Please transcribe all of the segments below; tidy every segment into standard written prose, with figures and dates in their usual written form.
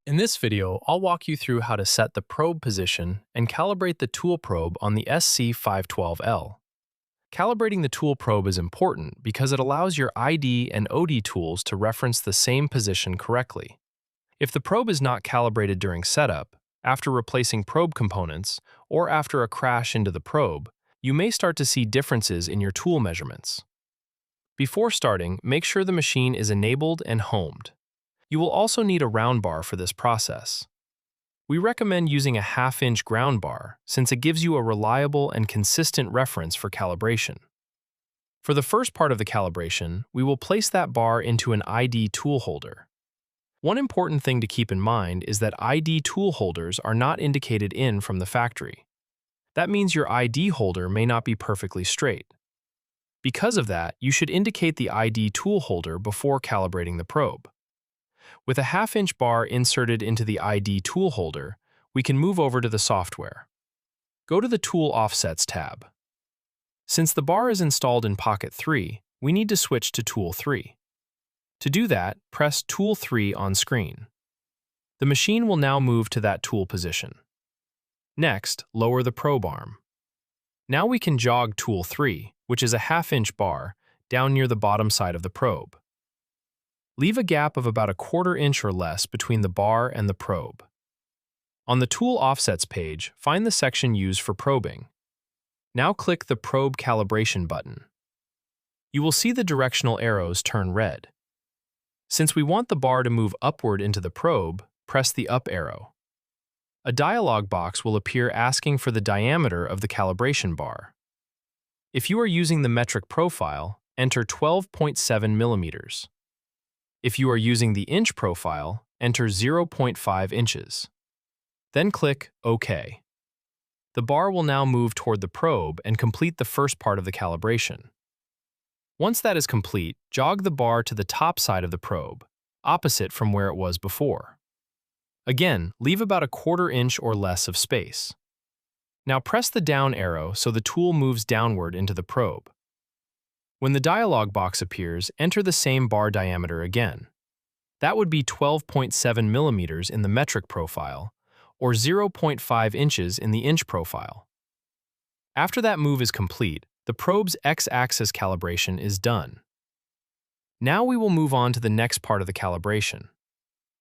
In this video, I'll walk you through how to set the probe position and calibrate the tool probe on the SC-512L. Calibrating the tool probe is important because it allows your ID and OD tools to reference the same position correctly. If the probe is not calibrated during setup, after replacing probe components, or after a crash into the probe, you may start to see differences in your tool measurements. Before starting, make sure the machine is enabled and homed. You will also need a round bar for this process. We recommend using a half-inch ground bar since it gives you a reliable and consistent reference for calibration. For the first part of the calibration, we will place that bar into an ID tool holder. One important thing to keep in mind is that ID tool holders are not indicated in from the factory. That means your ID holder may not be perfectly straight. Because of that, you should indicate the ID tool holder before calibrating the probe. With a half-inch bar inserted into the ID tool holder, we can move over to the software. Go to the Tool Offsets tab. Since the bar is installed in Pocket 3, we need to switch to Tool 3. To do that, press Tool 3 on screen. The machine will now move to that tool position. Next, lower the probe arm. Now we can jog Tool 3, which is a half-inch bar, down near the bottom side of the probe. Leave a gap of about a 1/4 inch or less between the bar and the probe. On the Tool Offsets page, find the section used for probing. Now click the Probe Calibration button. You will see the directional arrows turn red. Since we want the bar to move upward into the probe, press the up arrow. A dialog box will appear asking for the diameter of the calibration bar. If you are using the metric profile, enter 12.7 millimeters. If you are using the inch profile, enter 0.5 inches. Then click OK. The bar will now move toward the probe and complete the first part of the calibration. Once that is complete, jog the bar to the top side of the probe, opposite from where it was before. Again, leave about a 1/4 inch or less of space. Now press the down arrow so the tool moves downward into the probe. When the dialog box appears, enter the same bar diameter again. That would be 12.7 millimeters in the metric profile, or 0.5 inches in the inch profile. After that move is complete, the probe's x-axis calibration is done. Now we will move on to the next part of the calibration.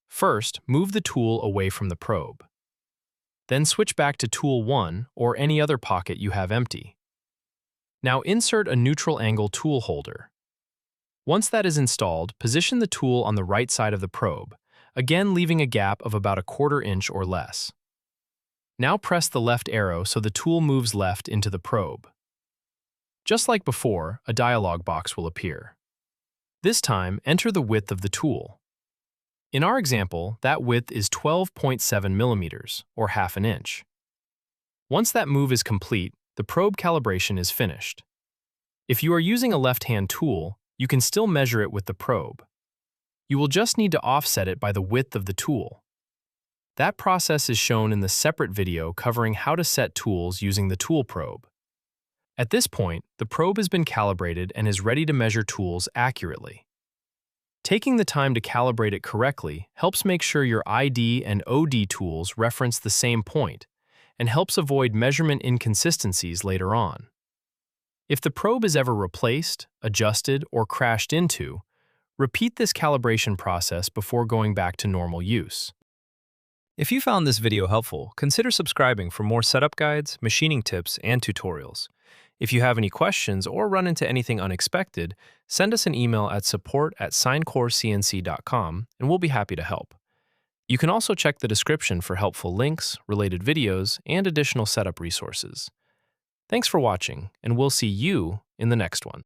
First, move the tool away from the probe. Then switch back to Tool 1 or any other pocket you have empty. Now insert a neutral angle tool holder. Once that is installed, position the tool on the right side of the probe, again leaving a gap of about a 1/4 inch or less. Now press the left arrow so the tool moves left into the probe. Just like before, a dialog box will appear. This time, enter the width of the tool. In our example, that width is 12.7 millimeters, or half an inch. Once that move is complete, the probe calibration is finished. If you are using a left-hand tool, you can still measure it with the probe. You will just need to offset it by the width of the tool. That process is shown in the separate video covering how to set tools using the tool probe. At this point, the probe has been calibrated and is ready to measure tools accurately. Taking the time to calibrate it correctly helps make sure your ID and OD tools reference the same point, and helps avoid measurement inconsistencies later on. If the probe is ever replaced, adjusted, or crashed into, repeat this calibration process before going back to normal use. If you found this video helpful, consider subscribing for more setup guides, machining tips, and tutorials. If you have any questions or run into anything unexpected, send us an email at support@signcorecnc.com and we'll be happy to help. You can also check the description for helpful links, related videos, and additional setup resources. Thanks for watching, and we'll see you in the next one.